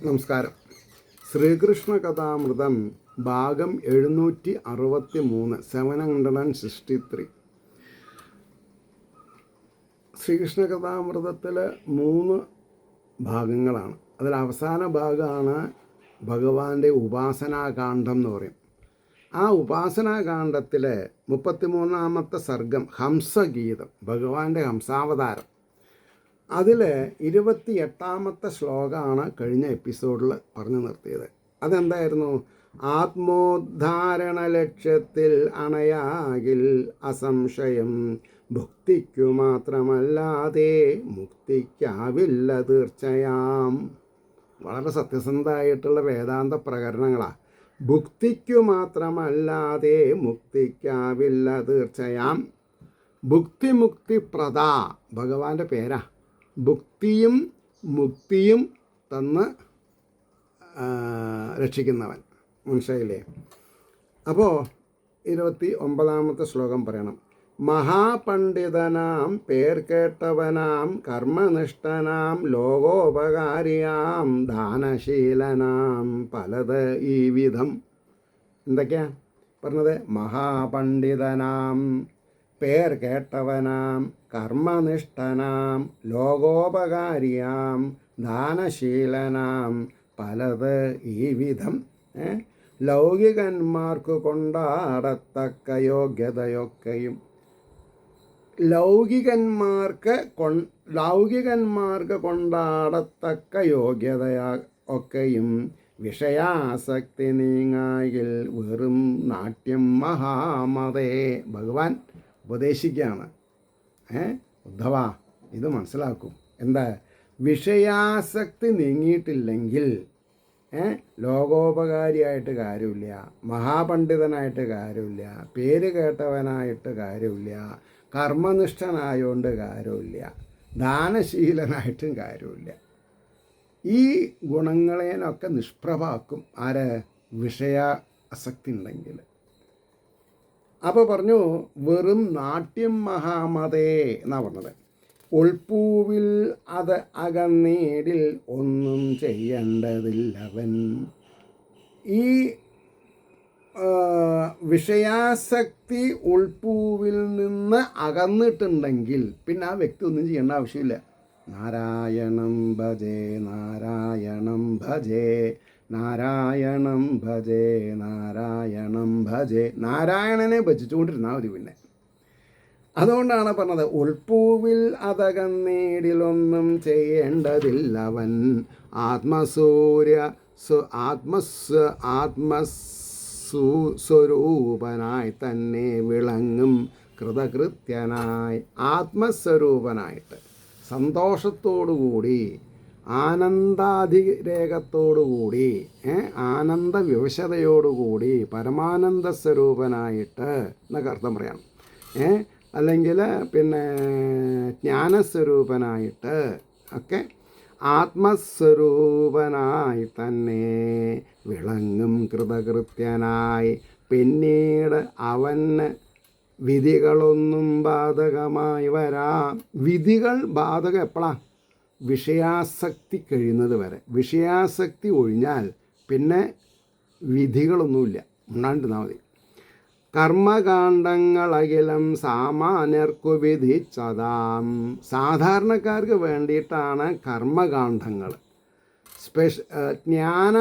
നമസ്കാരം. ശ്രീകൃഷ്ണ കഥാമൃതം ഭാഗം 763 763. ശ്രീകൃഷ്ണ കഥാമൃതത്തിൽ 3 ഭാഗങ്ങളാണ്. അതിൽ അവസാന ഭാഗമാണ് ഭഗവാന്റെ ഉപാസനാകാന്ഡം എന്ന് പറയും. ആ ഉപാസനാകാന്ഡത്തിലെ 33-ാമത്തെ സർഗം ഹംസഗീതം, ഭഗവാന്റെ ഹംസാവതാരം. അതിൽ 28-ാമത്തെ ശ്ലോകമാണ് കഴിഞ്ഞ എപ്പിസോഡിൽ പറഞ്ഞു നിർത്തിയത്. അതെന്തായിരുന്നു? ആത്മോദ്ധാരണ ലക്ഷ്യത്തിൽ അണയാകിൽ അസംശയം ഭുക്തിക്കു മാത്രമല്ലാതെ മുക്തിക്കാവില്ല തീർച്ചയാം. വളരെ സത്യസന്ധമായിട്ടുള്ള വേദാന്ത പ്രകരണങ്ങളാണ്. ഭുക്തിക്കു മാത്രമല്ലാതെ മുക്തിക്കാവില്ല തീർച്ചയാം. ഭുക്തിമുക്തി പ്രദാ ഭഗവാന്റെ പേരാ. ഭുക്തിയും മുക്തിയും തന്ന് രക്ഷിക്കുന്നവൻ. മനസ്സിലായില്ലേ? അപ്പോൾ 29-ാമത്തെ ശ്ലോകം പറയണം. മഹാപണ്ഡിതനാം പേർ കേട്ടവനാം കർമ്മനിഷ്ഠനാം ലോകോപകാരിയാം ദാനശീലനാം പലത് ഈ വിധം. എന്തൊക്കെയാ പറഞ്ഞത്? മഹാപണ്ഡിതനാം പേർ കേട്ടവനാം കർമ്മനിഷ്ഠനാം ലോകോപകാരിയാം ദാനശീലനാം പലത് ഈ വിധം. ലൗകികന്മാർക്ക് കൊണ്ടാടത്തക്ക യോഗ്യതയൊക്കെയും ലൗകികന്മാർക്ക് കൊണ്ടാടത്തക്ക യോഗ്യതയൊക്കെയും വിഷയാസക്തി നീങ്ങായിൽ വെറും നാട്യം മഹാമതേ. ഭഗവാൻ ഉപദേശിക്കുകയാണ്. ഉദ്ധവ, ഇത് മനസ്സിലാക്കും. എന്താ? വിഷയാസക്തി നീങ്ങിയിട്ടില്ലെങ്കിൽ ലോകോപകാരിയായിട്ട് കാര്യമില്ല, മഹാപണ്ഡിതനായിട്ട് കാര്യമില്ല, പേര് കേട്ടവനായിട്ട് കാര്യമില്ല, കർമ്മനിഷ്ഠനായോണ്ട് കാര്യമില്ല, ദാനശീലനായിട്ടും കാര്യമില്ല. ഈ ഗുണങ്ങളേനൊക്കെ നിഷ്പ്രഭാക്കും ആര്? വിഷയാസക്തി ഉണ്ടെങ്കിൽ. അപ്പോൾ പറഞ്ഞു വെറും നാട്യം മഹാമതേ എന്നാണ് പറഞ്ഞത്. ഉൾപ്പൂവിൽ അത് അകന്നീടിൽ ഒന്നും ചെയ്യേണ്ടതില്ലവൻ. ഈ വിഷയാസക്തി ഉൾപ്പൂവിൽ നിന്ന് അകന്നിട്ടുണ്ടെങ്കിൽ പിന്നെ ആ വ്യക്തി ഒന്നും ചെയ്യേണ്ട ആവശ്യമില്ല. നാരായണം ഭജേ നാരായണം ഭജേ നാരായണം ഭജേ നാരായണം ഭജേ. നാരായണനെ ഭജിച്ചുകൊണ്ടിരുന്നാൽ മതി. പിന്നെ അതുകൊണ്ടാണ് പറഞ്ഞത് ഉൾപ്പൂവിൽ അതകന്നീടിലൊന്നും ചെയ്യേണ്ടതില്ലവൻ. ആത്മസ്വരൂപനായി തന്നെ വിളങ്ങും കൃതകൃത്യനായി. ആത്മസ്വരൂപനായിട്ട് സന്തോഷത്തോടുകൂടി ആനന്ദാതിരേകത്തോടുകൂടി ആനന്ദവിവശതയോടുകൂടി പരമാനന്ദ സ്വരൂപനായിട്ട് എന്നൊക്കെ അർത്ഥം പറയാം. അല്ലെങ്കിൽ പിന്നെ ജ്ഞാനസ്വരൂപനായിട്ട് ഒക്കെ ആത്മസ്വരൂപനായി തന്നെ വിളങ്ങും കൃതകൃത്യനായി. പിന്നീട് അവന് വിധികളൊന്നും ബാധകമായി വരാം. വിധികൾ ബാധകം എപ്പോഴാണ്? വിഷയാസക്തി കഴിയുന്നത് വരെ. വിഷയാസക്തി ഒഴിഞ്ഞാൽ പിന്നെ വിധികളൊന്നുമില്ല. ഉണ്ടാണ്ടിരുന്നാൽ മതി. കർമ്മകാണ്ഡങ്ങളകിലം സാമാന്യർക്കു വിധിച്ചതാം. സാധാരണക്കാർക്ക് വേണ്ടിയിട്ടാണ് കർമ്മകാണ്ഡങ്ങൾ. ജ്ഞാന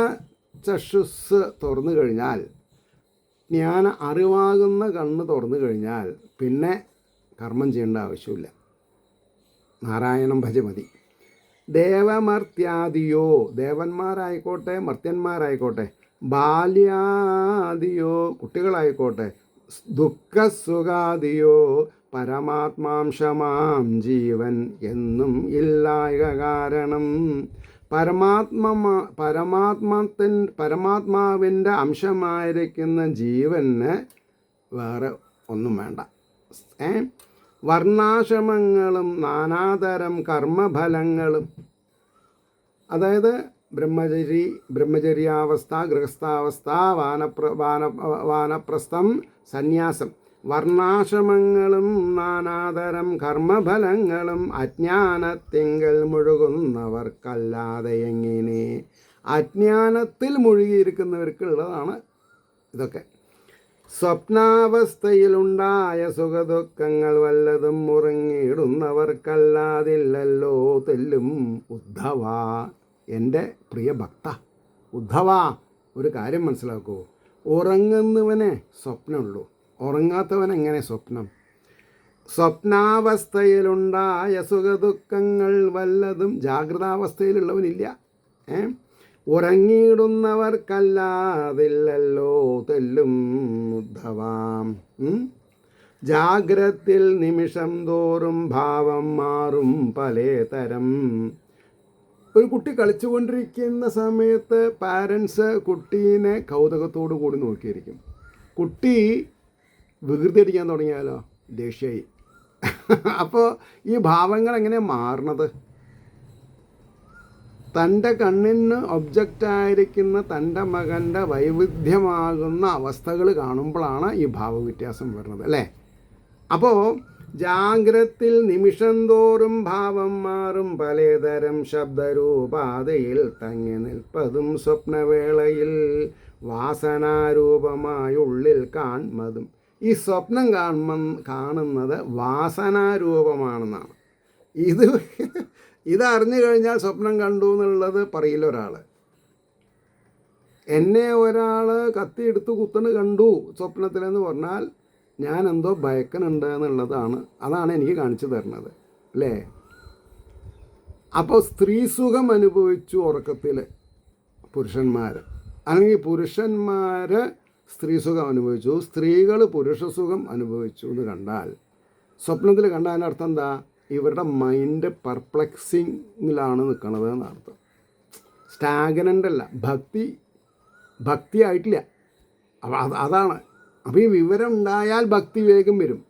ചക്ഷുസ് തുറന്നു കഴിഞ്ഞാൽ, ജ്ഞാന അറിവാകുന്ന കണ്ണ് തുറന്നു കഴിഞ്ഞാൽ പിന്നെ കർമ്മം ചെയ്യേണ്ട ആവശ്യമില്ല. നാരായണം ഭജ മതി. ദേവമർത്യാദിയോ, ദേവന്മാരായിക്കോട്ടെ മർത്യന്മാരായിക്കോട്ടെ, ബാല്യാദിയോ കുട്ടികളായിക്കോട്ടെ, ദുഃഖസുഖാദിയോ പരമാത്മാംശമാം ജീവൻ എന്നും ഇല്ലായക കാരണം. പരമാത്മാവിൻ്റെ അംശമായിരിക്കുന്ന ജീവന് വേറെ ഒന്നും വേണ്ട. വർണ്ണാശ്രമങ്ങളും നാനാതരം കർമ്മഫലങ്ങളും, അതായത് ബ്രഹ്മചര്യാവസ്ഥ, ഗൃഹസ്ഥാവസ്ഥ, വാനപ്രസ്ഥം, സന്യാസം, വർണ്ണാശ്രമങ്ങളും നാനാതരം കർമ്മഫലങ്ങളും അജ്ഞാനത്തിങ്കൽ മുഴുകുന്നവർക്കല്ലാതെ എങ്ങനെ. അജ്ഞാനത്തിൽ മുഴുകിയിരിക്കുന്നവർക്കുള്ളതാണ് ഇതൊക്കെ. സ്വപ്നാവസ്ഥയിലുണ്ടായ സുഖദുഃഖങ്ങൾ വല്ലതും ഉറങ്ങിയിടുന്നവർക്കല്ലാതില്ലല്ലോ തെല്ലും ഉദ്ധവ. എൻ്റെ പ്രിയ ഭക്ത ഉദ്ധവ, ഒരു കാര്യം മനസ്സിലാക്കൂ. ഉറങ്ങുന്നവനെ സ്വപ്നമുള്ളൂ, ഉറങ്ങാത്തവൻ എങ്ങനെ സ്വപ്നം? സ്വപ്നാവസ്ഥയിലുണ്ടായ സുഖദുഃഖങ്ങൾ വല്ലതും ജാഗ്രതാവസ്ഥയിലുള്ളവനില്ല. ഉറങ്ങിയിടുന്നവർക്കല്ലാതില്ലല്ലോ തെല്ലും ഉദ്ധവാം. ജാഗ്രത്തിൽ നിമിഷം തോറും ഭാവം മാറും പലതരം. ഒരു കുട്ടി കളിച്ചുകൊണ്ടിരിക്കുന്ന സമയത്ത് പാരൻസ് കുട്ടീനെ കൗതുകത്തോടു കൂടി നോക്കിയിരിക്കും. കുട്ടി വികൃതി അടിക്കാൻ തുടങ്ങിയാലോ ദേഷ്യമായി. അപ്പോൾ ഈ ഭാവങ്ങൾ എങ്ങനെയാണ് മാറണത്? തൻ്റെ കണ്ണിന് ഒബ്ജക്റ്റായിരിക്കുന്ന തൻ്റെ മകൻ്റെ വൈവിധ്യമാകുന്ന അവസ്ഥകൾ കാണുമ്പോഴാണ് ഈ ഭാവവ്യത്യാസം വരുന്നത്, അല്ലേ? അപ്പോൾ ജാഗ്രത്തിൽ നിമിഷം തോറും ഭാവം മാറും പലതരം ശബ്ദരൂപാതയിൽ തങ്ങി നിൽപ്പതും സ്വപ്നവേളയിൽ വാസനാരൂപമായുള്ളിൽ കാൺമതും. ഈ സ്വപ്നം കാണുന്നത് വാസനാരൂപമാണെന്നാണ്. ഇതറിഞ്ഞു കഴിഞ്ഞാൽ സ്വപ്നം കണ്ടു എന്നുള്ളത് പറയില്ല ഒരാൾ. എന്നെ ഒരാൾ കത്തിയെടുത്ത് കുത്തണ് കണ്ടു സ്വപ്നത്തിലെന്ന് പറഞ്ഞാൽ ഞാൻ എന്തോ ഭയക്കനുണ്ട് അതാണ് എനിക്ക് കാണിച്ചു തരുന്നത്, അല്ലേ? അപ്പോൾ സ്ത്രീസുഖം അനുഭവിച്ചു ഉറക്കത്തിൽ പുരുഷന്മാർ, അല്ലെങ്കിൽ പുരുഷന്മാർ സ്ത്രീസുഖം അനുഭവിച്ചു, സ്ത്രീകൾ പുരുഷസുഖം അനുഭവിച്ചു എന്ന് കണ്ടാൽ, സ്വപ്നത്തിൽ കണ്ടാൽ അതിൻ്റെ അർത്ഥം എന്താ? ഇവരുടെ മൈൻഡ് പെർപ്ലക്സിങ്ങിലാണ് നിൽക്കുന്നത് എന്നർത്ഥം. സ്റ്റാഗ്നൻ്റ് അല്ല, ഭക്തി ആയിട്ടില്ല. അപ്പോൾ അതാണ്. അപ്പോൾ ഈ വിവരം ഉണ്ടായാൽ ഭക്തി വേഗം വരും.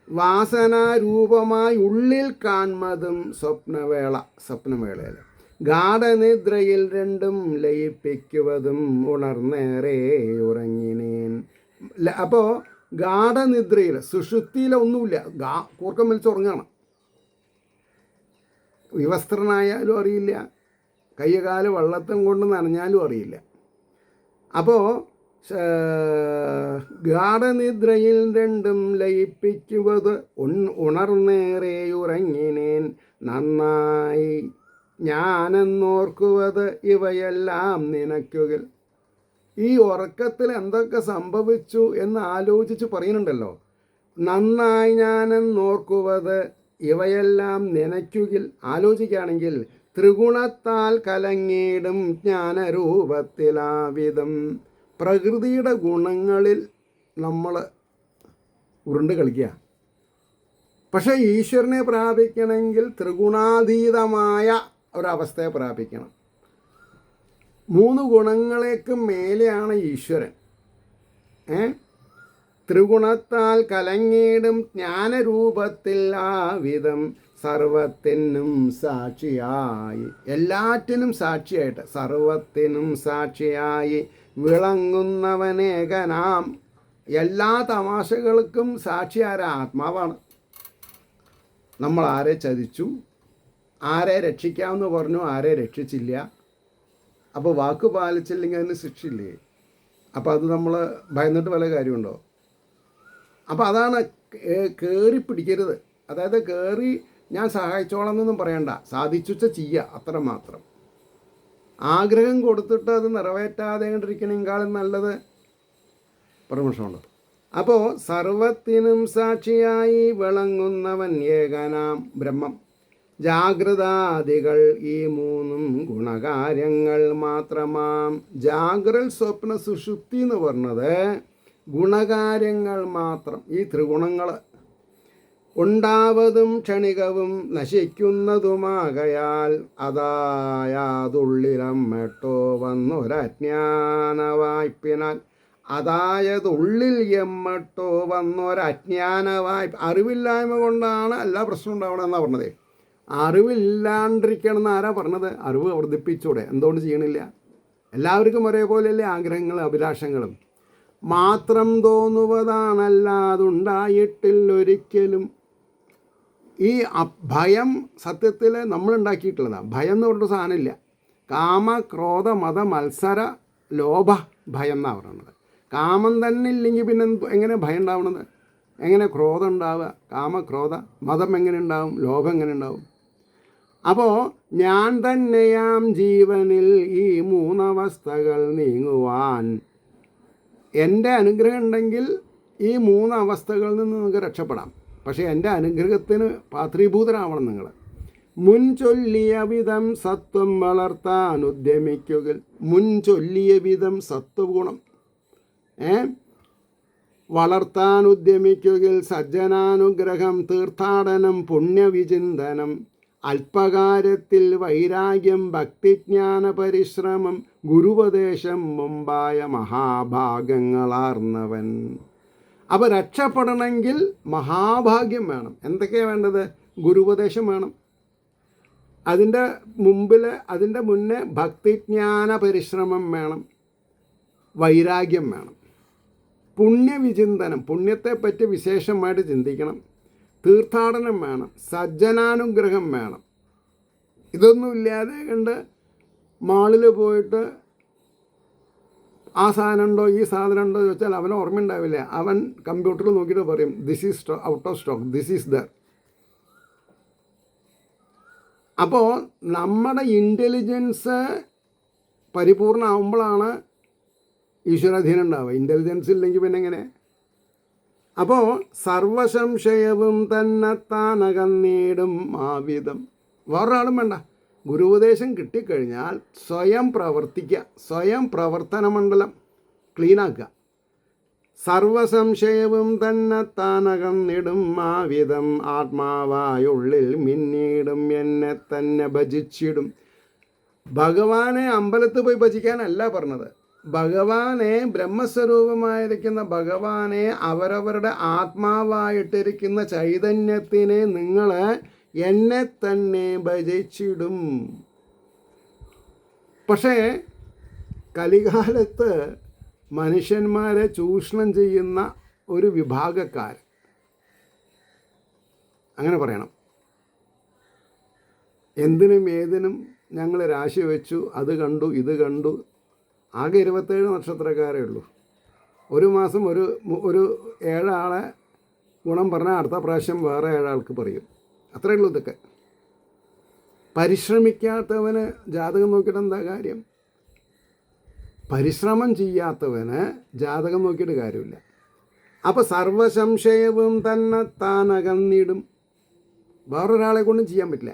വാസനാരൂപമായി ഉള്ളിൽ കാൺമതും സ്വപ്നവേളയിൽ ഗാഠനിദ്രയിൽ രണ്ടും ലയിപ്പിക്കുവതും ഉണർന്നേറെ ഉറങ്ങിനേൻ. അപ്പോൾ ഗാഠനിദ്രയിൽ സുഷുപ്തിയിലൊന്നുമില്ല, കൂർക്കം വലിച്ചുറങ്ങണം. വിവസ്ത്രനായാലും അറിയില്ല, കയ്യകാല് വെള്ളത്തും കൊണ്ട് നനഞ്ഞാലും അറിയില്ല. അപ്പോൾ ഗാഠനിദ്രയിൽ രണ്ടും ലയിപ്പിക്കുവത് ഉണർന്നേറെയുറങ്ങിനേൻ നന്നായി ഞാനെന്നോർക്കുവത് ഇവയെല്ലാം നിനക്കുകിൽ. ഈ ഉറക്കത്തിൽ എന്തൊക്കെ സംഭവിച്ചു എന്ന് ആലോചിച്ച് പറയുന്നുണ്ടല്ലോ. നന്നായി ഞാനെന്നോർക്കുവത് ഇവയെല്ലാം നനയ്ക്കുകിൽ. ആലോചിക്കുകയാണെങ്കിൽ ത്രിഗുണത്താൽ കലങ്ങിയിടും ജ്ഞാനരൂപത്തിലാവിധം. പ്രകൃതിയുടെ ഗുണങ്ങളിൽ നമ്മൾ ഉരുണ്ട് കളിക്കുക. പക്ഷേ ഈശ്വരനെ പ്രാപിക്കണമെങ്കിൽ ത്രിഗുണാതീതമായ ഒരവസ്ഥയെ പ്രാപിക്കണം. 3 ഗുണങ്ങളേക്കും മേലെയാണ് ഈശ്വരൻ. ത്രിഗുണത്താൽ കലങ്ങിയിടും ജ്ഞാനരൂപത്തിൽ ആവിധം സർവത്തിനും സാക്ഷിയായി, എല്ലാറ്റിനും സാക്ഷിയായിട്ട് സർവത്തിനും സാക്ഷിയായി വിളങ്ങുന്നവനേകനാം. എല്ലാ തമാശകൾക്കും സാക്ഷി ആരാ? ആത്മാവാണ്. നമ്മൾ ആരെ ചതിച്ചു, ആരെ രക്ഷിക്കാമെന്ന് പറഞ്ഞു, ആരെ രക്ഷിച്ചില്ല. അപ്പോൾ വാക്ക് പാലിച്ചില്ലെങ്കിൽ അതിന് ശിക്ഷയില്ലേ? അപ്പോൾ അത് നമ്മൾ ഭയന്നിട്ട് വല്ല കാര്യമുണ്ടോ? അപ്പോൾ അതാണ് കയറി പിടിക്കരുത്. അതായത് കയറി ഞാൻ സഹായിച്ചോളാം എന്നൊന്നും പറയണ്ട, സാധിച്ചുവെച്ച ചെയ്യുക, അത്ര മാത്രം. ആഗ്രഹം കൊടുത്തിട്ട് അത് നിറവേറ്റാതെ കണ്ടിരിക്കണേക്കാളും നല്ലത് പരമർശമുണ്ട്. അപ്പോൾ സർവത്തിനും സാക്ഷിയായി വിളങ്ങുന്നവൻ ഏകനാം ബ്രഹ്മം. ജാഗ്രതാദികൾ ഈ 3 ഗുണകാര്യങ്ങൾ മാത്രമാം. ജാഗ്രൽ സ്വപ്ന സുഷുപ്തി എന്ന് പറഞ്ഞത് ഗുണകാര്യങ്ങൾ മാത്രം. ഈ ത്രിഗുണങ്ങൾ ഉണ്ടാവതും ക്ഷണികവും നശിക്കുന്നതുമാകയാൽ അതായതുള്ളിലമ്മട്ടോ വന്നൊരജ്ഞാനവായ്പിനാൽ. അതായത് ഉള്ളിൽ എമ്മട്ടോ വന്നൊരജ്ഞാനവായ്പ. അറിവില്ലായ്മ കൊണ്ടാണ് എല്ലാ പ്രശ്നവും ഉണ്ടാവണമെന്നാണ് പറഞ്ഞത്. അറിവില്ലാണ്ടിരിക്കണമെന്ന് ആരാ പറഞ്ഞത്? അറിവ് വർദ്ധിപ്പിച്ചൂടെ? എന്തുകൊണ്ട് ചെയ്യണില്ല? എല്ലാവർക്കും ഒരേപോലെയല്ലേ ആഗ്രഹങ്ങളും അഭിലാഷങ്ങളും? മാത്രം തോന്നുവതാണല്ലാതുണ്ടായിട്ടില്ലൊരിക്കലും. ഈ ഭയം സത്യത്തിൽ നമ്മളുണ്ടാക്കിയിട്ടുള്ളതാണ്. ഭയം എന്ന് പറഞ്ഞ സാധനമില്ല. കാമ ക്രോധ മത മത്സര ലോഭ ഭയം എന്നാണ് പറയുന്നത്. കാമം തന്നെ ഇല്ലെങ്കിൽ പിന്നെ എങ്ങനെ ഭയം ഉണ്ടാവണത്? എങ്ങനെ ക്രോധം ഉണ്ടാവുക? കാമക്രോധ മതം എങ്ങനെ ഉണ്ടാവും? ലോഭം എങ്ങനെ ഉണ്ടാവും? അപ്പോൾ ഞാൻ തന്നെയാം ജീവനിൽ ഈ മൂന്നവസ്ഥകൾ നീങ്ങുവാൻ. എൻ്റെ അനുഗ്രഹം ഉണ്ടെങ്കിൽ ഈ മൂന്നവസ്ഥകളിൽ നിന്ന് നിങ്ങൾക്ക് രക്ഷപ്പെടാം. പക്ഷേ എൻ്റെ അനുഗ്രഹത്തിന് പാത്രീഭൂതരാവണം നിങ്ങൾ. മുൻ ചൊല്ലിയ വിധം സത്വം വളർത്താൻ ഉദ്യമിക്കുക. മുൻ ചൊല്ലിയ വിധം സത്വഗുണം വളർത്താൻ ഉദ്യമിക്കുക. സജ്ജനാനുഗ്രഹം, തീർത്ഥാടനം, പുണ്യവിചിന്തനം, അല്പകാര്യത്തിൽ വൈരാഗ്യം, ഭക്തിജ്ഞാന പരിശ്രമം, ഗുരുപദേശം മുമ്പായ മഹാഭാഗ്യങ്ങളാർന്നവൻ. അപ്പോൾ രക്ഷപ്പെടണമെങ്കിൽ മഹാഭാഗ്യം വേണം. എന്തൊക്കെയാണ് വേണ്ടത്? ഗുരുപദേശം വേണം. അതിൻ്റെ മുന്നേ ഭക്തിജ്ഞാന പരിശ്രമം വേണം, വൈരാഗ്യം വേണം, പുണ്യവിചിന്തനം, പുണ്യത്തെപ്പറ്റി വിശേഷമായിട്ട് ചിന്തിക്കണം, തീർത്ഥാടനം വേണം, സജ്ജനാനുഗ്രഹം വേണം. ഇതൊന്നുമില്ലാതെ കണ്ട് മാളിൽ പോയിട്ട് ആ സാധനം ഉണ്ടോ ഈ സാധനം ഉണ്ടോ എന്ന് ചോദിച്ചാൽ അവന് ഓർമ്മ ഉണ്ടാവില്ല. അവൻ കമ്പ്യൂട്ടറിൽ നോക്കിയിട്ട് പറയും this is out of stock, this is there. അപ്പോൾ നമ്മുടെ ഇൻ്റലിജൻസ് പരിപൂർണ്ണമാകുമ്പോഴാണ് ഈശ്വരാധീനം ഉണ്ടാവുക. ഇൻ്റലിജൻസ് ഇല്ലെങ്കിൽ പിന്നെ എങ്ങനെ? അപ്പോൾ സർവസംശയവും തന്നെത്താനകന്നീടും ആവിധം. വേറൊരാളും വേണ്ട. ഗുരുപദേശം കിട്ടിക്കഴിഞ്ഞാൽ സ്വയം പ്രവർത്തിക്കുക, സ്വയം പ്രവർത്തന മണ്ഡലം ക്ലീനാക്കുക. സർവസംശയവും തന്നെത്താനകന്നിടും ആവിധം ആത്മാവായുള്ളിൽ മിന്നീടും എന്നെ തന്നെ ഭജിച്ചിടും. ഭഗവാനെ അമ്പലത്തിൽ പോയി ഭജിക്കാനല്ല പറഞ്ഞത്. ഭഗവാനെ, ബ്രഹ്മസ്വരൂപമായിരിക്കുന്ന ഭഗവാനെ, അവരവരുടെ ആത്മാവായിട്ടിരിക്കുന്ന ചൈതന്യത്തിനെ നിങ്ങൾ എന്നെ തന്നെ ഭജിച്ചിടും. പക്ഷേ കലികാലത്ത് മനുഷ്യന്മാരെ ചൂഷണം ചെയ്യുന്ന ഒരു വിഭാഗക്കാർ, അങ്ങനെ പറയണം, എന്തിനും ഏതിനും ഞങ്ങൾ രാശി വെച്ചു, അത് കണ്ടു ഇത് കണ്ടു. ആകെ 27 നക്ഷത്രക്കാരേ ഉള്ളൂ. ഒരു മാസം ഒരു 7 ആളെ ഗുണം പറഞ്ഞാൽ അടുത്ത പ്രാവശ്യം വേറെ 7 ആൾക്ക് പറയും. അത്രയേ ഉള്ളൂ. ഇതൊക്കെ പരിശ്രമിക്കാത്തവന് ജാതകം നോക്കിയിട്ട് എന്താ കാര്യം? പരിശ്രമം ചെയ്യാത്തവന് ജാതകം നോക്കിയിട്ട് കാര്യമില്ല. അപ്പോൾ സർവസംശയവും തന്നെത്താനകന്നിടും. വേറൊരാളെ കൊണ്ടും ചെയ്യാൻ പറ്റില്ല.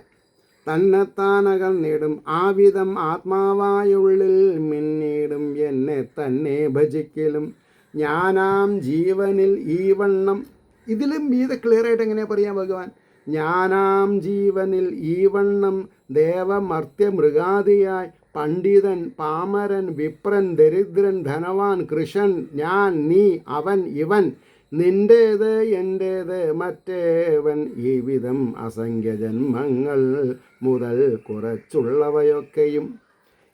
തന്നെത്താനകന്നിടും ആവിധം ആത്മാവായുള്ളിൽ മിന്നീടും എന്നെ തന്നെ ഭജിക്കലും ഞാനാം ജീവനിൽ ഈ വണ്ണം. ഇതിലും മീതെ ക്ലിയറായിട്ട് എങ്ങനെയാണ് പറയാം ഭഗവാൻ? ഞാനാം ജീവനിൽ ഈ വണ്ണം ദേവമർത്യ മൃഗാദിയായി പണ്ഡിതൻ പാമരൻ വിപ്രൻ ദരിദ്രൻ ധനവാൻ കൃഷൻ ഞാൻ നീ അവൻ ഇവൻ നിൻ്റേത് എൻ്റേത് മറ്റേവൻ ഈ വിധം അസംഖ്യ ജന്മങ്ങൾ മുതൽ കുറച്ചുള്ളവയൊക്കെയും.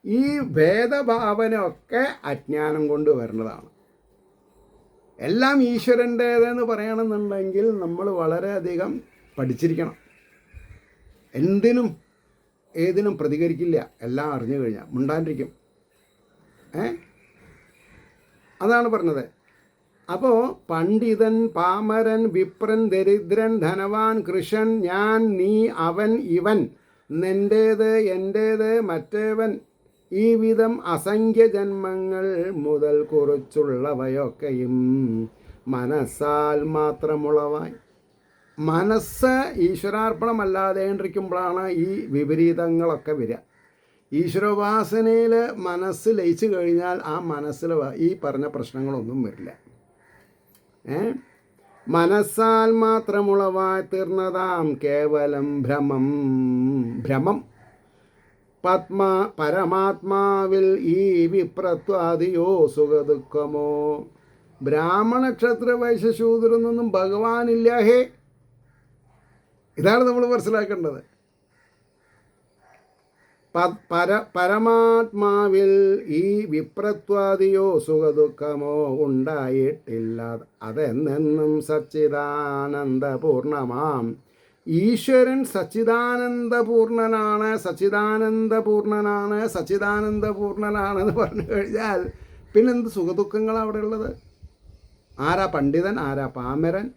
ഈ ഭേദഭാവനയൊക്കെ അജ്ഞാനം കൊണ്ട് വരുന്നതാണ്. എല്ലാം ഈശ്വരൻ്റേതെന്ന് പറയണമെന്നുണ്ടെങ്കിൽ നമ്മൾ വളരെയധികം പഠിച്ചിരിക്കണം. എന്തിനും ഏതിനും പ്രതികരിക്കില്ല. എല്ലാം അറിഞ്ഞു കഴിഞ്ഞാൽ മിണ്ടാണ്ടിരിക്കും. അതാണ് പറഞ്ഞത്. അപ്പോൾ പണ്ഡിതൻ പാമരൻ വിപ്രൻ ദരിദ്രൻ ധനവാൻ കൃഷൻ ഞാൻ നീ അവൻ ഇവൻ നിൻ്റേത് എൻ്റേത് മറ്റേവൻ ഈ വിധം അസംഖ്യ ജന്മങ്ങൾ മുതൽ കുറിച്ചുള്ളവയൊക്കെയും മനസ്സാൽ മാത്രമുളവായി. മനസ്സ് ഈശ്വരാർപ്പണമല്ലാതെ ഇരിക്കുമ്പോഴാണ് ഈ വിപരീതങ്ങളൊക്കെ വരിക. ഈശ്വരോപാസനയിൽ മനസ്സ് ലയിച്ചു കഴിഞ്ഞാൽ ആ മനസ്സിൽ ഈ പറഞ്ഞ പ്രശ്നങ്ങളൊന്നും വരില്ല. മനസ്സാൽ മാത്രമുളവായി തീർന്നതാം കേവലം ഭ്രമം പരമാത്മാവിൽ ഈ വിപ്രത്വാദിയോ സുഖദുഃഖമോ. ബ്രാഹ്മണ ക്ഷത്ര വൈശ്യ ശൂദ്രനൊന്നും ഭഗവാനില്ല ഹേ. ഇതാണ് നമ്മൾ മനസ്സിലാക്കേണ്ടത്. പരമാത്മാവിൽ ഈ വിപ്രത്വാദിയോ സുഖദുഃഖമോ ഉണ്ടായിട്ടില്ല. അതെന്നെന്നും സച്ചിദാനന്ദപൂർണമാം ഈശ്വരൻ സച്ചിദാനന്ദപൂർണനാണ്, സച്ചിദാനന്ദപൂർണനാണ്, സച്ചിദാനന്ദപൂർണനാണെന്ന് പറഞ്ഞു കഴിഞ്ഞാൽ പിന്നെന്ത് സുഖദുഃഖങ്ങളാണ് അവിടെ ഉള്ളത്? ആരാ പണ്ഡിതൻ, ആരാ പാമരൻ?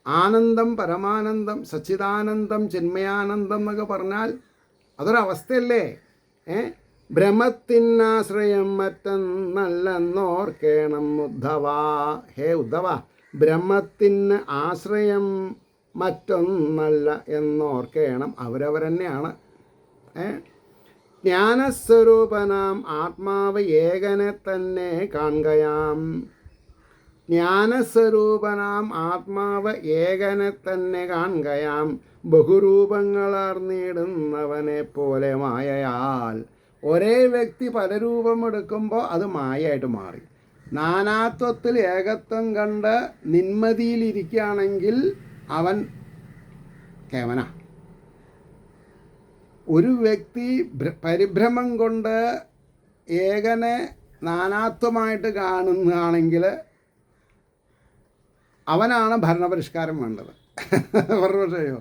ആനന്ദം, പരമാനന്ദം, സച്ചിദാനന്ദം, ചിന്മയാനന്ദം എന്നൊക്കെ പറഞ്ഞാൽ അതൊരവസ്ഥയല്ലേ? ബ്രഹ്മത്തിനാശ്രയം മറ്റൊന്നല്ലെന്നോർക്കേണം ഉദ്ധവ. ഹേ ഉദ്ധവ, ബ്രഹ്മത്തിന് ആശ്രയം മറ്റൊന്നല്ല എന്നോർക്കേണം. അവരവരെന്നെയാണ്. ജ്ഞാനസ്വരൂപനാം ആത്മാവ് ഏകനെ തന്നെ കാണുകയാം. ജ്ഞാനസ്വരൂപനാം ആത്മാവ് ഏകനെ തന്നെ കാണുകയാം. ബഹുരൂപങ്ങളാർന്നിടുന്നവനെ പോലെ മായയാൽ. ഒരേ വ്യക്തി പല രൂപമെടുക്കുമ്പോൾ അത് മായയായിട്ട് മാറി. നാനാത്വത്തിൽ ഏകത്വം കണ്ട് നിന്മതിയിലിരിക്കുകയാണെങ്കിൽ അവൻ കേവന. ഒരു വ്യക്തി പരിഭ്രമം കൊണ്ട് ഏകനെ നാനാത്വമായിട്ട് കാണുന്നതാണെങ്കിൽ അവനാണ് ഭരണപരിഷ്കാരം വേണ്ടത്. പറഞ്ഞോ?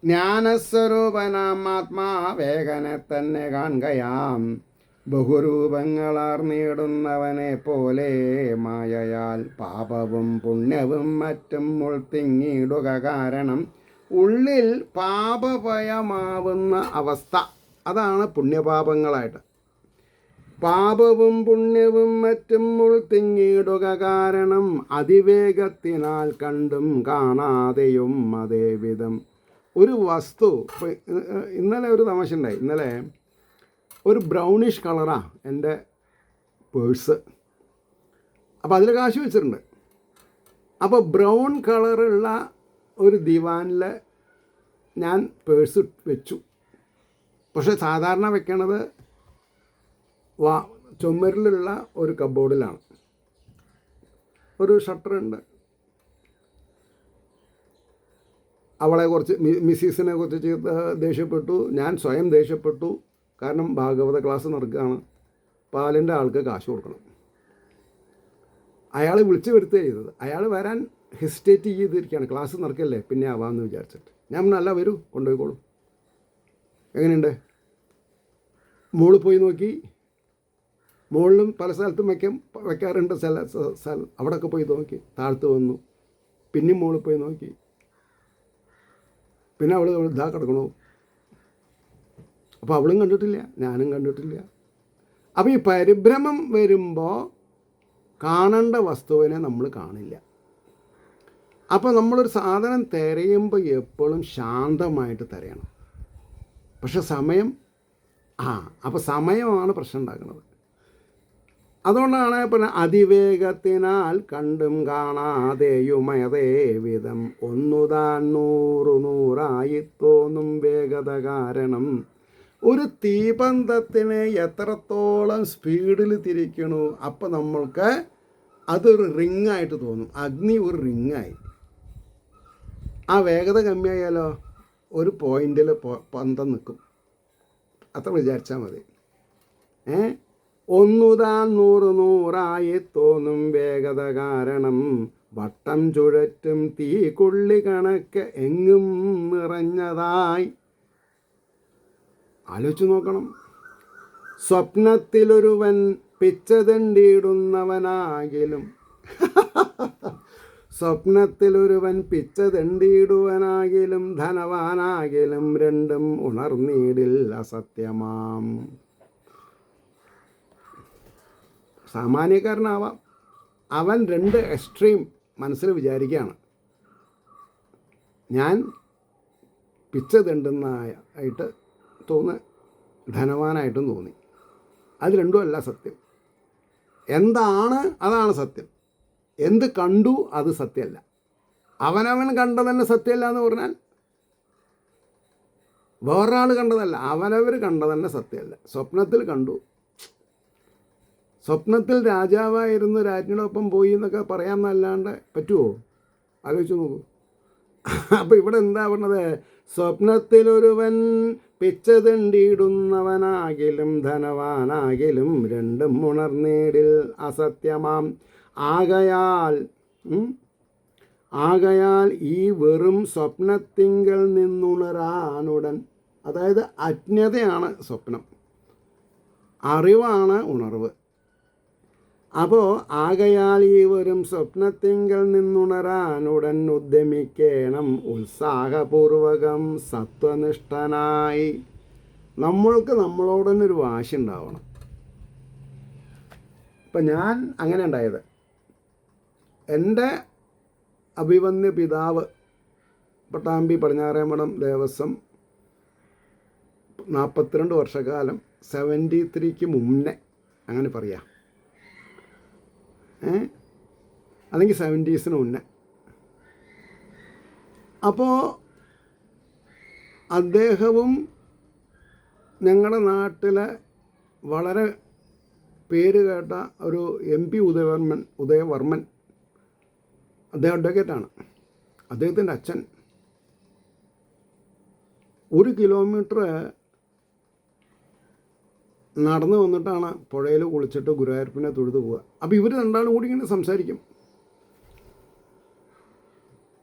ജ്ഞാനസ്വരൂപനാത്മാവേകനെ തന്നെ കാണുകയാം. ബഹുരൂപങ്ങളാർന്നിടുന്നവനെ പോലെ മായയാൽ. പാപവും പുണ്യവും മറ്റും ഉൾത്തിങ്ങിടുക കാരണം ഉള്ളിൽ പാപഭയമാവുന്ന അവസ്ഥ. അതാണ് പുണ്യപാപങ്ങളായിട്ട്. പാപവും പുണ്യവും മറ്റും ഉൾത്തിങ്ങിടുക കാരണം അതിവേഗത്തിനാൽ കണ്ടും കാണാതെയും അതേവിധം. ഒരു വസ്തു, ഇന്നലെ ഒരു തമാശ ഉണ്ടായി. ഇന്നലെ ഒരു ബ്രൗണിഷ് കളറാണ് എൻ്റെ പേഴ്സ്. അപ്പോൾ അതിൽ കാശ് വെച്ചിട്ടുണ്ട്. അപ്പോൾ ബ്രൗൺ കളറുള്ള ഒരു ദിവാനിൽ ഞാൻ പേഴ്സ് വെച്ചു. പക്ഷേ സാധാരണ വെക്കണത് ചുമരിലുള്ള ഒരു കബോർഡിലാണ്. ഒരു ഷട്ടറുണ്ട്. അവളെ കുറിച്ച്, മിസ്സിസിനെ കുറിച്ച് ദേഷ്യപ്പെട്ടു. ഞാൻ സ്വയം ദേഷ്യപ്പെട്ടു. കാരണം ഭാഗവത ക്ലാസ് നടക്കുകയാണ്, പാലിൻ്റെ ആൾക്ക് കാശ് കൊടുക്കണം. അയാൾ വിളിച്ചു വരുത്തുക ചെയ്തത്. അയാൾ വരാൻ ഹെസിറ്റേറ്റ് ചെയ്തിരിക്കുകയാണ്. ക്ലാസ് നടക്കല്ലേ, പിന്നെ ആവാമെന്ന് വിചാരിച്ചിട്ട്. ഞാൻ നല്ല വരൂ, കൊണ്ടുപോയിക്കോളൂ. എങ്ങനെയുണ്ട്? മോള് പോയി നോക്കി. മുകളിലും പല സ്ഥലത്തും വെക്കാറുണ്ട് സ്ഥലം. അവിടെയൊക്കെ പോയി നോക്കി. താഴ്ത്ത് വന്നു. പിന്നെയും മുകളിൽ പോയി നോക്കി. പിന്നെ അവൾ ഇതാ കിടക്കണു. അപ്പോൾ അവളും കണ്ടിട്ടില്ല, ഞാനും കണ്ടിട്ടില്ല. അപ്പോൾ ഈ പരിഭ്രമം വരുമ്പോൾ കാണേണ്ട വസ്തുവിനെ നമ്മൾ കാണില്ല. അപ്പോൾ നമ്മളൊരു സാധനം തിരയുമ്പോൾ എപ്പോഴും ശാന്തമായിട്ട് തിരയണം. പക്ഷെ അപ്പോൾ സമയമാണ് പ്രശ്നം ഉണ്ടാക്കുന്നത്. അതുകൊണ്ടാണ് പിന്നെ അതിവേഗത്തിനാൽ കണ്ടും കാണാതെയുമതേ വിധം ഒന്നുതാൻ നൂറായി തോന്നും വേഗത കാരണം. ഒരു തീപന്തത്തിന് എത്രത്തോളം സ്പീഡിൽ തിരിക്കണു, അപ്പോൾ നമ്മൾക്ക് അതൊരു റിങ്ങായിട്ട് തോന്നും. അഗ്നി ഒരു റിങ്ങായി. ആ വേഗത കമ്മിയായാലോ ഒരു പോയിന്റിൽ പന്തം നിൽക്കും. അത്ര വിചാരിച്ചാൽ മതി. ഒന്നുതാൻ നൂറായി തോന്നും വേഗത കാരണം വട്ടം ചുഴറ്റും തീക്കൊള്ളി കണക്ക് എങ്ങും നിറഞ്ഞതായി. ആലോചിച്ച് നോക്കണം. സ്വപ്നത്തിലൊരുവൻ പിച്ചതണ്ടിയിടുന്നവനാകിലും സ്വപ്നത്തിലൊരുവൻ പിച്ചതണ്ടിയിടുവനാകിലും ധനവാനാകിലും രണ്ടും ഉണർന്നീടിൽ അസത്യമാം. സാമാന്യക്കാരനാവാം. അവൻ രണ്ട് എക്സ്ട്രീം മനസ്സിൽ വിചാരിക്കുകയാണ്. ഞാൻ പിച്ച തെണ്ടുന്നതായിട്ട് തോന്നി, ധനവാനായിട്ടും തോന്നി. അത് രണ്ടും അല്ല സത്യം. എന്താണ് അതാണ് സത്യം. എന്ത് കണ്ടു അത് സത്യമല്ല. അവനവൻ കണ്ടതന്നെ സത്യമല്ല എന്ന് പറഞ്ഞാൽ വേറൊരാൾ കണ്ടതല്ല, അവനവർ കണ്ടതന്നെ സത്യമല്ല. സ്വപ്നത്തിൽ കണ്ടു. സ്വപ്നത്തിൽ രാജാവായിരുന്നു, രാജ്ഞിയോടൊപ്പം പോയി എന്നൊക്കെ പറയാമെന്നല്ലാണ്ട് പറ്റുമോ? ആലോചിച്ച് നോക്കൂ. അപ്പോൾ ഇവിടെ എന്താ പറഞ്ഞത്? സ്വപ്നത്തിലൊരുവൻ പിച്ചതണ്ടിയിടുന്നവനാകിലും ധനവാനാകിലും രണ്ടും ഉണർന്നീടിൽ അസത്യമാം. ആകയാൽ ആകയാൽ ഈ വെറും സ്വപ്നത്തിങ്കൽ നിന്നുണരാനുടൻ, അതായത് അജ്ഞതയാണ് സ്വപ്നം, അറിവാണ് ഉണർവ്. അപ്പോൾ ആകയാൽ ഈ വെറും സ്വപ്നത്തിങ്കൽ നിന്നുണരാനുടൻ ഉദ്യമിക്കണം ഉത്സാഹപൂർവകം സത്വനിഷ്ഠനായി. നമ്മൾക്ക് നമ്മളോട് തന്നെ ഒരു വാശി ഉണ്ടാവണം. ഇപ്പം ഞാൻ അങ്ങനെ ഉണ്ടായത്. എൻ്റെ അഭിമന്യ പിതാവ് പട്ടാമ്പി പടിഞ്ഞാറേമഠം ദേവസ്വം 42 വർഷക്കാലം 73ക്ക് മുന്നേ അങ്ങനെ പറയാം, അല്ലെങ്കിൽ 70s മുന്നേ. അപ്പോൾ അദ്ദേഹവും ഞങ്ങളുടെ നാട്ടിലെ വളരെ പേര് കേട്ട ഒരു MP ഉദയവർമ്മൻ, അദ്ദേഹം അഡ്വക്കേറ്റാണ്. അദ്ദേഹത്തിൻ്റെ അച്ഛൻ 1 കിലോമീറ്റർ നടന്നു വന്നിട്ടാണ് പുഴയിൽ കുളിച്ചിട്ട് ഗുരുവായൂരപ്പനെ തൊഴുത് പോവുക. അപ്പോൾ ഇവർ രണ്ടാളും കൂടി ഇങ്ങനെ സംസാരിക്കും,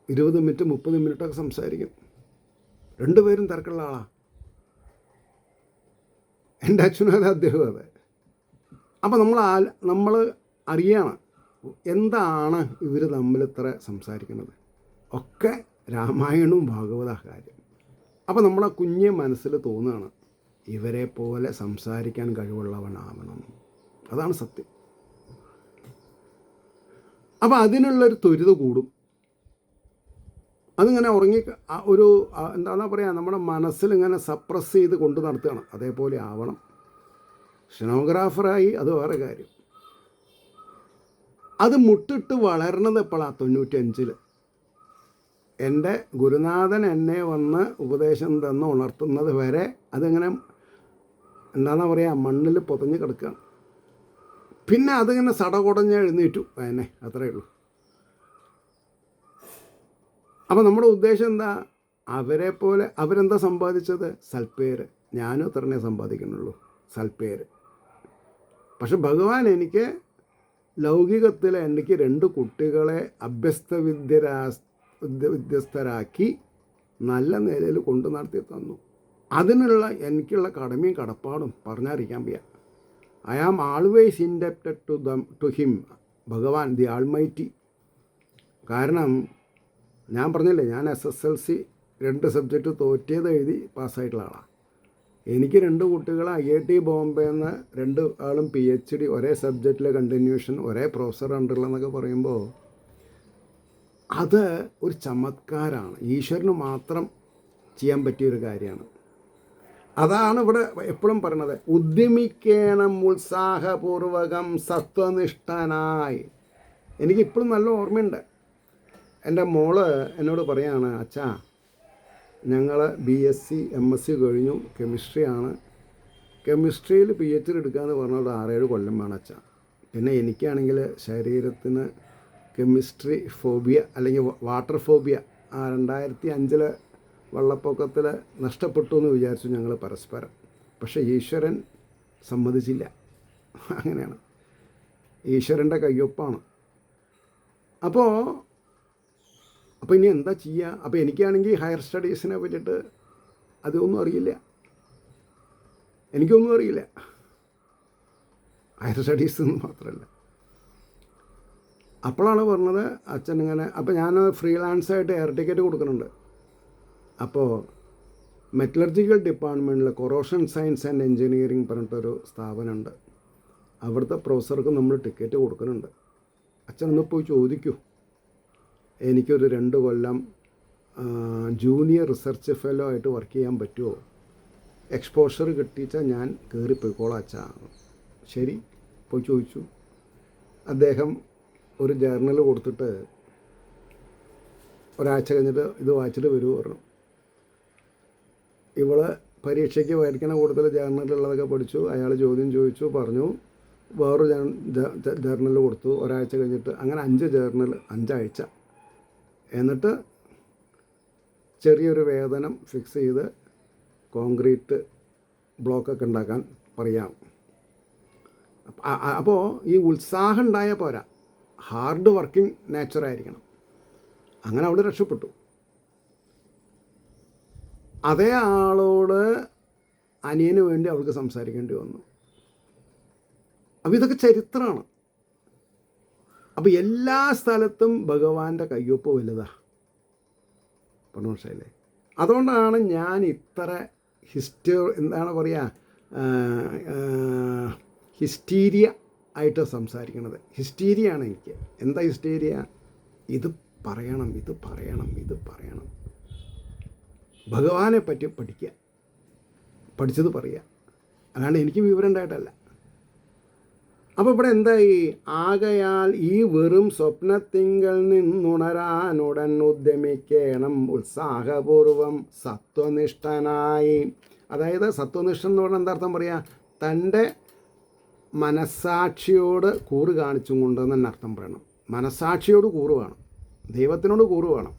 20 മിനിറ്റ് 30 മിനിറ്റൊക്കെ സംസാരിക്കും. രണ്ടുപേരും തിരക്കുള്ള ആളാണ്. എൻ്റെ അച്ഛനും അതെ, അദ്ദേഹം അതെ. അപ്പോൾ നമ്മൾ അറിയണം എന്താണ് ഇവർ തമ്മിൽ ഇത്ര സംസാരിക്കുന്നത്. ഒക്കെ രാമായണവും ഭാഗവത കാര്യം. അപ്പോൾ നമ്മളെ കുഞ്ഞ് മനസ്സിൽ തോന്നുകയാണ് ഇവരെ പോലെ സംസാരിക്കാൻ കഴിവുള്ളവനാവണം. അതാണ് സത്യം. അപ്പോൾ അതിനുള്ളൊരു ത്വരിത കൂടും. അതിങ്ങനെ ഒരു എന്താണെന്നാ പറയുക, നമ്മുടെ മനസ്സിലിങ്ങനെ സപ്രസ് ചെയ്ത് കൊണ്ട് നടത്തുകയാണ്. അതേപോലെ ആവണം. സ്റ്റെനോഗ്രാഫറായി അത് വേറെ കാര്യം. അത് മുട്ടിട്ട് വളരണത് എപ്പോഴാണ്? 95-ൽ എൻ്റെ ഗുരുനാഥൻ എന്നെ വന്ന് ഉപദേശം തന്ന് ഉണർത്തുന്നത് വരെ അതിങ്ങനെ എന്താണെന്നാ പറയുക, മണ്ണിൽ പൊതഞ്ഞ് കിടക്കുകയാണ്. പിന്നെ അതിങ്ങനെ സടകുടഞ്ഞ് എഴുന്നേറ്റു തന്നെ, അത്രയേ ഉള്ളൂ. അപ്പോൾ നമ്മുടെ ഉദ്ദേശം എന്താ? അവരെ പോലെ അവരെന്താ സമ്പാദിച്ചത്? സൽപ്പേര്. ഞാനും അത്രേ സമ്പാദിക്കുന്നുള്ളൂ, സൽപ്പേര്. പക്ഷെ ഭഗവാൻ എനിക്ക് ലൗകികത്തിൽ എനിക്ക് 2 കുട്ടികളെ വിദ്യസ്തരാക്കി നല്ല നിലയിൽ കൊണ്ടു നടത്തി തന്നു. അതിനുള്ള എനിക്കുള്ള കടമയും കടപ്പാടും പറഞ്ഞറിയിക്കാൻ വയ്യ. I am always indebted to him, Bhagavan the almighty. കാരണം ഞാൻ പറഞ്ഞില്ലേ, ഞാൻ SSLC 2 സബ്ജക്റ്റ് തോറ്റിയത് എഴുതി പാസ്സായിട്ടുള്ള ആളാണ്. എനിക്ക് 2 കുട്ടികൾ IIT ബോംബെയിൽ നിന്ന് 2 ആളും PhD, ഒരേ സബ്ജക്റ്റിലെ കണ്ടിന്യൂഷൻ, ഒരേ പ്രൊഫസർ ഉണ്ടല്ലെന്നൊക്കെ പറയുമ്പോൾ അത് ഒരു ചമത്കാരമാണ്. ഈശ്വരന് മാത്രം ചെയ്യാൻ പറ്റിയൊരു കാര്യമാണ്. അതാണ് ഇവിടെ എപ്പോഴും പറയണത്, ഉദ്യമിക്കണം ഉത്സാഹപൂർവകം സത്വനിഷ്ഠനായി. എനിക്കിപ്പോഴും നല്ല ഓർമ്മയുണ്ട്. എൻ്റെ മോള് എന്നോട് പറയാണ്, അച്ഛാ ഞങ്ങൾ BSc MSc കഴിഞ്ഞു, കെമിസ്ട്രിയാണ്. കെമിസ്ട്രിയിൽ PhD എടുക്കാമെന്ന് പറഞ്ഞാൽ 6-7 കൊല്ലം വേണം അച്ഛാ. പിന്നെ എനിക്കാണെങ്കിൽ ശരീരത്തിന് കെമിസ്ട്രി ഫോബിയ അല്ലെങ്കിൽ വാട്ടർ ഫോബിയ 2005 വെള്ളപ്പൊക്കത്തിൽ നഷ്ടപ്പെട്ടു എന്ന് വിചാരിച്ചു ഞങ്ങൾ പരസ്പരം. പക്ഷേ ഈശ്വരൻ സമ്മതിച്ചില്ല. അങ്ങനെയാണ്, ഈശ്വരൻ്റെ കയ്യൊപ്പാണ്. അപ്പോൾ ഇനി എന്താ ചെയ്യുക? അപ്പോൾ എനിക്കാണെങ്കിൽ ഹയർ സ്റ്റഡീസിനെ പറ്റിയിട്ട് അതൊന്നും അറിയില്ല, എനിക്കൊന്നും അറിയില്ല. ഹയർ സ്റ്റഡീസ് എന്ന് മാത്രമല്ല. അപ്പോഴാണ് പറഞ്ഞത് അച്ഛൻ ഇങ്ങനെ. അപ്പോൾ ഞാൻ ഫ്രീലാൻസായിട്ട് എയർ ടിക്കറ്റ് കൊടുക്കുന്നുണ്ട്. അപ്പോൾ മെറ്റലർജിക്കൽ ഡിപ്പാർട്ട്മെൻറ്റിൽ കൊറോഷൻ സയൻസ് ആൻഡ് എൻജിനീയറിംഗ് പറഞ്ഞിട്ടൊരു സ്ഥാപനമുണ്ട്. അവിടുത്തെ പ്രൊഫസർക്ക് നമ്മൾ ടിക്കറ്റ് കൊടുക്കുന്നുണ്ട്. അച്ഛനൊന്ന് പോയി ചോദിക്കൂ, എനിക്കൊരു 2 കൊല്ലം ജൂനിയർ റിസർച്ച് ഫെലോ ആയിട്ട് വർക്ക് ചെയ്യാൻ പറ്റുമോ? എക്സ്പോഷർ കിട്ടിച്ചാൽ ഞാൻ കയറിപ്പോയിക്കോളാം അച്ഛാ. ശരി, പോയി ചോദിച്ചു. അദ്ദേഹം ഒരു ജേർണൽ കൊടുത്തിട്ട് ഒരാഴ്ച കഴിഞ്ഞിട്ട് ഇത് വായിച്ചിട്ട് വരൂ പറഞ്ഞു. ഇവള് പരീക്ഷയ്ക്ക് വായിക്കണ കൂടുതൽ ജേർണലുള്ളതൊക്കെ പഠിച്ചു. അയാൾ ചോദ്യം ചോദിച്ചു, പറഞ്ഞു. വേറൊരു ജേർണൽ കൊടുത്തു. ഒരാഴ്ച കഴിഞ്ഞിട്ട് അങ്ങനെ 5 ജേർണൽ 5 ആഴ്ച. എന്നിട്ട് ചെറിയൊരു വേതനം ഫിക്സ് ചെയ്ത് കോൺക്രീറ്റ് ബ്ലോക്കൊക്കെ ഉണ്ടാക്കാൻ പറയാം. അപ്പോൾ ഈ ഉത്സാഹം ഉണ്ടായാൽ പോരാ, ഹാർഡ് വർക്കിംഗ് നേച്ചറായിരിക്കണം. അങ്ങനെ അവൾ രക്ഷപ്പെട്ടു. അതേ ആളോട് അനിയന് വേണ്ടി അവൾക്ക് സംസാരിക്കേണ്ടി വന്നു. അപ്പോൾ ഇതൊക്കെ ചരിത്രമാണ്. അപ്പോൾ എല്ലാ സ്ഥലത്തും ഭഗവാന്റെ കയ്യൊപ്പ് വലുതാണ്. പറഞ്ഞു മനസ്സിലായില്ലേ? അതുകൊണ്ടാണ് ഞാൻ ഇത്ര എന്താണ് പറയുക, ഹിസ്റ്റീരിയ ആയിട്ട് സംസാരിക്കണത്. ഹിസ്റ്റീരിയാണ് എനിക്ക്. എന്താ ഹിസ്റ്റീരിയ? ഇത് പറയണം, ഇത് പറയണം, ഇത് പറയണം. ഭഗവാനെ പറ്റി പഠിക്കുക, പഠിച്ചത് പറയുക, അല്ലാണ്ട് എനിക്ക് വിവരം ഉണ്ടായിട്ടല്ല. അപ്പോൾ ഇവിടെ എന്തായി? ആകയാൽ ഈ വെറും സ്വപ്നത്തിങ്കൽ നിന്നുണരാനുടൻ ഉദ്യമിക്കണം ഉത്സാഹപൂർവം സത്വനിഷ്ഠനായി. അതായത് സത്വനിഷ്ഠൻ എന്ന് പറഞ്ഞാൽ എന്താ അർത്ഥം പറയുക? തൻ്റെ മനസ്സാക്ഷിയോട് കൂറ് കാണിച്ചും കൊണ്ട് തന്നെ അർത്ഥം പറയണം. മനസ്സാക്ഷിയോട് കൂറ് വേണം, ദൈവത്തിനോട് കൂറ് വേണം.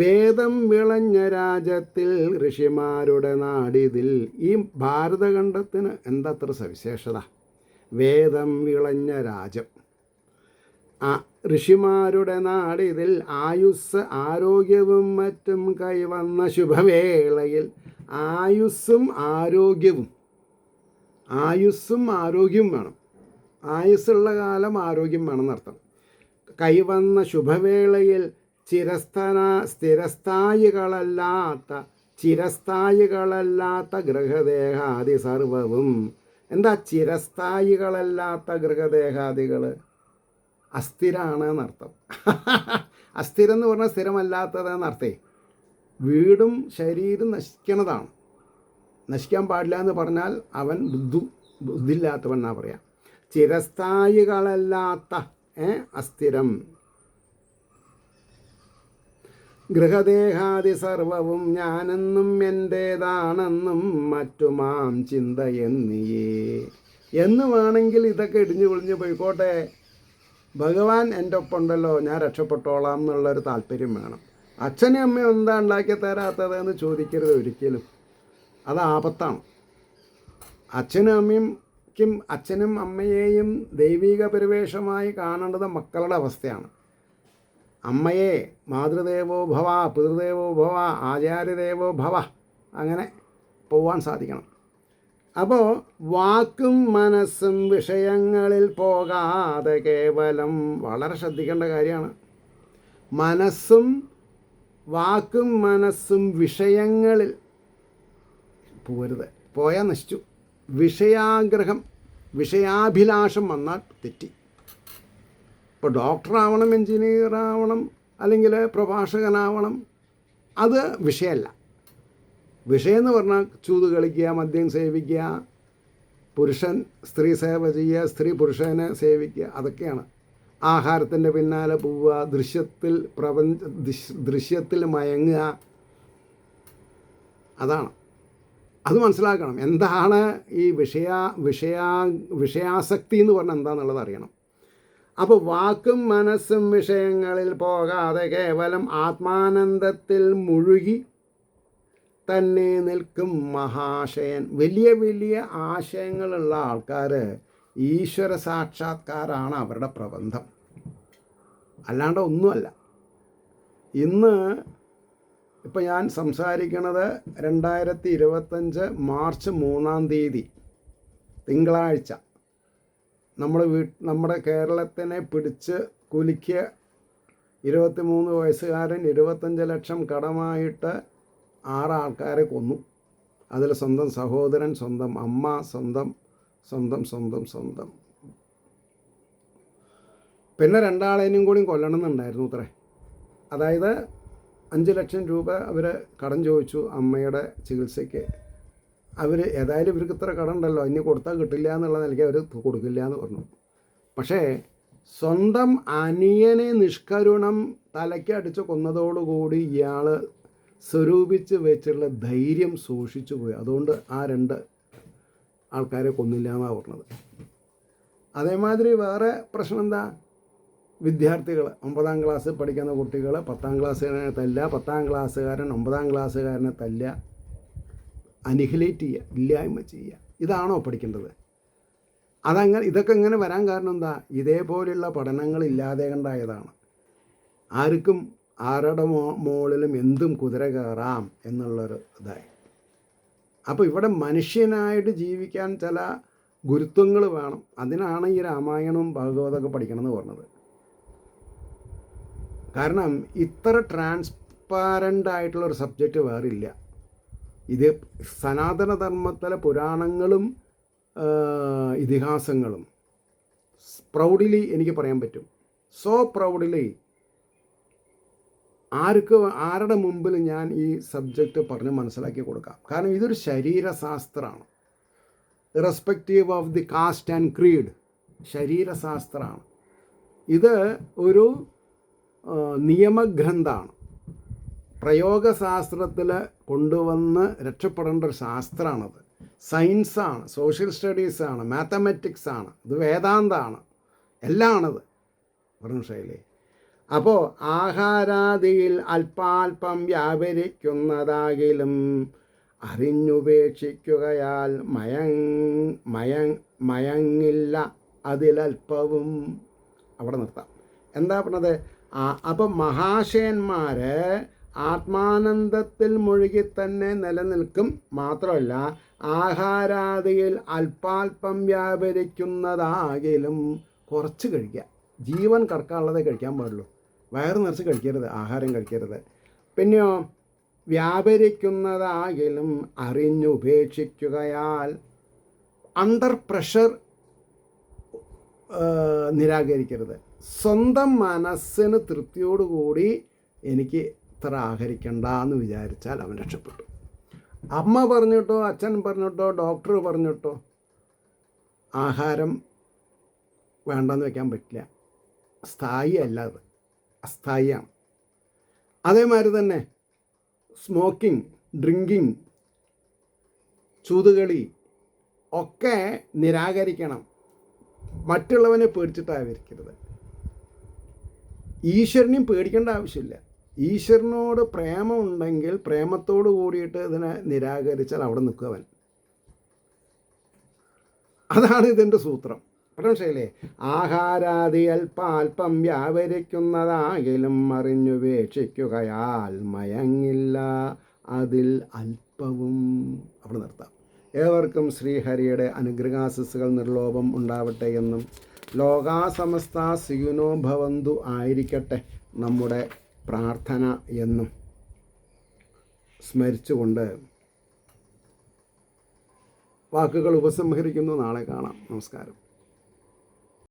വേദം വിളഞ്ഞ രാജ്യത്തിൽ ഋഷിമാരുടെ നാടിതിൽ. ഈ ഭാരതഖണ്ഡത്തിന് എന്തത്ര സവിശേഷത? വേദം വിളഞ്ഞ രാജ്യം, ഋഷിമാരുടെ നാടിതിൽ ആയുസ് ആരോഗ്യവും മറ്റും കൈവന്ന ശുഭവേളയിൽ. ആയുസ്സും ആരോഗ്യവും വേണം. ആയുസ്സുള്ള കാലം ആരോഗ്യം വേണമെന്നർത്ഥം. കൈവന്ന ശുഭവേളയിൽ ചിരസ്ഥായികളല്ലാത്ത ഗൃഹദേഹാദി സർവവും. എന്താ ചിരസ്ഥായികളല്ലാത്ത ഗൃഹദേഹാദികൾ? അസ്ഥിരാണ് എന്നർത്ഥം. അസ്ഥിരം എന്ന് പറഞ്ഞാൽ സ്ഥിരമല്ലാത്തത് എന്നർത്ഥേ. വീടും ശരീരം നശിക്കണതാണ്. നശിക്കാൻ പാടില്ല എന്ന് പറഞ്ഞാൽ അവൻ ബുദ്ധിയില്ലാത്തവൻ എന്നാ പറയാം. ചിരസ്ഥായികളല്ലാത്ത അസ്ഥിരം. ഗൃഹദേഹാദി സർവവും ഞാനെന്നും എൻ്റേതാണെന്നും മറ്റുമാം ചിന്തയെന്നിയേ. എന്ന് വേണമെങ്കിൽ ഇതൊക്കെ ഇടിഞ്ഞു പൊളിഞ്ഞ് പോയിക്കോട്ടെ, ഭഗവാൻ എൻ്റെ ഒപ്പം ഉണ്ടല്ലോ, ഞാൻ രക്ഷപ്പെട്ടോളാം എന്നുള്ളൊരു താല്പര്യം വേണം. അച്ഛനും അമ്മയും എന്താ ഉണ്ടാക്കി തരാത്തതെന്ന് ചോദിക്കരുത് ഒരിക്കലും. അത് ആപത്താണ്. അച്ഛനും അമ്മയെയും ദൈവിക പരിവേഷമായി കാണേണ്ടത് മക്കളുടെ അവസ്ഥയാണ്. അമ്മയെ മാതൃദേവോ ഭവ, പിതൃദേവോ ഭവ, ആചാര്യദേവോ ഭവ, അങ്ങനെ പോവാൻ സാധിക്കണം. അപ്പോൾ വാക്കും മനസ്സും വിഷയങ്ങളിൽ പോകാതെ കേവലം, വളരെ ശ്രദ്ധിക്കേണ്ട കാര്യമാണ്. വാക്കും മനസ്സും വിഷയങ്ങളിൽ പോരുത്. പോയാൽ നശിച്ചു. വിഷയാഭിലാഷം വന്നാൽ തെറ്റി. ഇപ്പോൾ ഡോക്ടറാവണം, എൻജിനീയറാവണം, അല്ലെങ്കിൽ പ്രഭാഷകനാവണം, അത് വിഷയമല്ല. വിഷയം എന്ന് പറഞ്ഞാൽ ചൂത് കളിക്കുക, മദ്യം സേവിക്കുക, പുരുഷൻ സ്ത്രീ സേവ ചെയ്യുക, സ്ത്രീ പുരുഷനെ സേവിക്കുക, അതൊക്കെയാണ്. ആഹാരത്തിൻ്റെ പിന്നാലെ പോവുക, ദൃശ്യത്തിൽ മയങ്ങുക, അതാണ്. അത് മനസ്സിലാക്കണം. എന്താണ് ഈ വിഷയാസക്തി എന്ന് പറഞ്ഞാൽ എന്താണെന്നുള്ളത് അറിയണം. അപ്പോൾ വാക്കും മനസ്സും വിഷയങ്ങളിൽ പോകാതെ കേവലം ആത്മാനന്ദത്തിൽ മുഴുകി തന്നെ നിൽക്കും മഹാശയൻ. വലിയ വലിയ ആശയങ്ങളുള്ള ആൾക്കാർ ഈശ്വര സാക്ഷാത്കാരാണ് അവരുടെ പ്രബന്ധം, അല്ലാണ്ട് ഒന്നുമല്ല. ഇന്ന് ഇപ്പം ഞാൻ സംസാരിക്കുന്നത് 2025 മാർച്ച് 3 തിങ്കളാഴ്ച. നമ്മുടെ കേരളത്തിനെ പിടിച്ച് കുലുക്കിയ 23 വയസ്സുകാരൻ 25 ലക്ഷം കടമായിട്ട് 6 ആൾക്കാരെ കൊന്നു. അതിൽ സ്വന്തം സഹോദരൻ, സ്വന്തം അമ്മ, സ്വന്തം പിന്നെ 2 ആളേനും കൂടി കൊല്ലണമെന്നുണ്ടായിരുന്നു അത്രേ. അതായത് 5 ലക്ഷം രൂപ അവർ കടം ചോദിച്ചു അമ്മയുടെ ചികിത്സയ്ക്ക്. ഏതായാലും ഇവർക്ക് ഇത്ര കടമുണ്ടല്ലോ, ഇനി കൊടുത്താൽ കിട്ടില്ല എന്നുള്ള നിലയ്ക്ക് അവർ കൊടുക്കില്ല എന്ന് പറഞ്ഞു. പക്ഷേ സ്വന്തം അനിയനെ നിഷ്കരുണം തലയ്ക്കടിച്ച് കൊന്നതോടുകൂടി ഇയാൾ സ്വരൂപിച്ച് വെച്ചുള്ള ധൈര്യം സൂക്ഷിച്ചു പോയി. അതുകൊണ്ട് ആ 2 ആൾക്കാരെ കൊന്നില്ല എന്നാണ് പറഞ്ഞത്. അതേമാതിരി വേറെ പ്രശ്നം എന്താ? വിദ്യാർത്ഥികൾ, 9ാം ക്ലാസ് പഠിക്കുന്ന കുട്ടികൾ 10ാം ക്ലാസ്സുകാരനെ തല്ലുക, 10ാം ക്ലാസ്സുകാരൻ 9ാം ക്ലാസ്സുകാരനെ തല്ലുക, അനിഹിലേറ്റ് ചെയ്യുക, ഇല്ലായ്മ ചെയ്യുക. ഇതാണോ പഠിക്കേണ്ടത്? ഇതൊക്കെ ഇങ്ങനെ വരാൻ കാരണം എന്താ? ഇതേപോലെയുള്ള പഠനങ്ങൾ ഇല്ലാതെ കണ്ടായതാണ്. ആർക്കും ആരുടെ മുകളിലും എന്തും കുതിര കയറാം എന്നുള്ളൊരു ഇതായി. അപ്പോൾ ഇവിടെ മനുഷ്യനായിട്ട് ജീവിക്കാൻ ചില ഗുരുത്വങ്ങൾ വേണം. അതിനാണ് ഈ രാമായണവും ഭാഗവതമൊക്കെ പഠിക്കണമെന്ന് പറഞ്ഞത്. കാരണം ഇത്ര ട്രാൻസ്പാരൻ്റ് ആയിട്ടുള്ളൊരു സബ്ജക്റ്റ് വേറില്ല. ഇത് സനാതനധർമ്മത്തിലെ പുരാണങ്ങളും ഇതിഹാസങ്ങളും പ്രൗഡിലി എനിക്ക് പറയാൻ പറ്റും. സോ പ്രൗഡിലി ആരുടെ മുമ്പിൽ ഞാൻ ഈ സബ്ജക്റ്റ് പറഞ്ഞ് മനസ്സിലാക്കി കൊടുക്കാം. കാരണം ഇതൊരു ശരീരശാസ്ത്രമാണ്. Irrespective of the caste and creed, ശരീരശാസ്ത്രമാണ്. ഇത് ഒരു നിയമഗ്രന്ഥമാണ്. പ്രയോഗശാസ്ത്രത്തിൽ കൊണ്ടുവന്ന് രക്ഷപ്പെടേണ്ട ഒരു ശാസ്ത്രമാണത്. സയൻസാണ്, സോഷ്യൽ സ്റ്റഡീസാണ്, മാത്തമാറ്റിക്സാണ്, ഇത് വേദാന്തമാണ്, എല്ലാമാണത്. പറഞ്ഞു ശൈലി. അപ്പോൾ ആഹാരാദിയിൽ അല്പാൽപം വ്യാപരിക്കുന്നതാകിലും അറിഞ്ഞുപേക്ഷിക്കുകയാൽ മയങ്ങില്ല അതിലൽപ്പവും. അവിടെ നിർത്താം. എന്താ പറഞ്ഞത്? അപ്പം മഹാശയന്മാർ ആത്മാനന്ദത്തിൽ മുഴുകി തന്നെ നിലനിൽക്കും. മാത്രമല്ല ആഹാരാദിയിൽ അല്പാൽപം വ്യാപരിക്കുന്നതാകിലും കുറച്ച് കഴിക്കുക. ജീവൻ കടക്കാനുള്ളതേ കഴിക്കാൻ പാടുള്ളൂ. വയറ് നിറച്ച് കഴിക്കരുത്, ആഹാരം കഴിക്കരുത്. പിന്നെയോ വ്യാപരിക്കുന്നതാകിലും അറിഞ്ഞുപേക്ഷിക്കുകയാൽ അണ്ടർ പ്രഷർ നിരാകരിക്കരുത്. സ്വന്തം മനസ്സിന് തൃപ്തിയോടുകൂടി എനിക്ക് ഇത്ര ആഹരിക്കണ്ട എന്ന് വിചാരിച്ചാൽ അവൻ രക്ഷപ്പെട്ടു. അമ്മ പറഞ്ഞിട്ടോ അച്ഛൻ പറഞ്ഞിട്ടോ ഡോക്ടർ പറഞ്ഞിട്ടോ ആഹാരം വേണ്ടെന്ന് വയ്ക്കാൻ പറ്റില്ല. സ്ഥായി അല്ല, അത് അസ്ഥായിയാണ്. അതേമാതിരി തന്നെ സ്മോക്കിംഗ്, ഡ്രിങ്കിങ്, ചൂതുകളി ഒക്കെ നിരാകരിക്കണം. മറ്റുള്ളവനെ പേടിച്ചിട്ടായിരിക്കരുത്. ഈശ്വരനെയും പേടിക്കേണ്ട ആവശ്യമില്ല. ഈശ്വരനോട് പ്രേമം ഉണ്ടെങ്കിൽ പ്രേമത്തോട് കൂടിയിട്ട് ഇതിനെ നിരാകരിച്ചാൽ അവിടെ നിൽക്കുവൻ. അതാണ് ഇതിൻ്റെ സൂത്രം. മനസ്സിലായില്ലേ? ആഹാരാദി അല്പാൽപം വ്യാപരിക്കുന്നതാകിലും അറിഞ്ഞുപേക്ഷിക്കുകയാൽ മയങ്ങില്ല അതിൽ അല്പവും. അവിടെ നിർത്താം. ഏവർക്കും ശ്രീഹരിയുടെ അനുഗ്രഹാശിസ്സുകൾ നിർലോഭം ഉണ്ടാവട്ടെ എന്നും ലോകാസമസ്ത സുഖിനോ ഭവന്തു ആയിരിക്കട്ടെ നമ്മുടെ പ്രാർത്ഥന എന്നും സ്മരിച്ചുകൊണ്ട് വാക്കുകൾ ഉപസംഹരിക്കുന്നു. നാളെ കാണാം. നമസ്കാരം.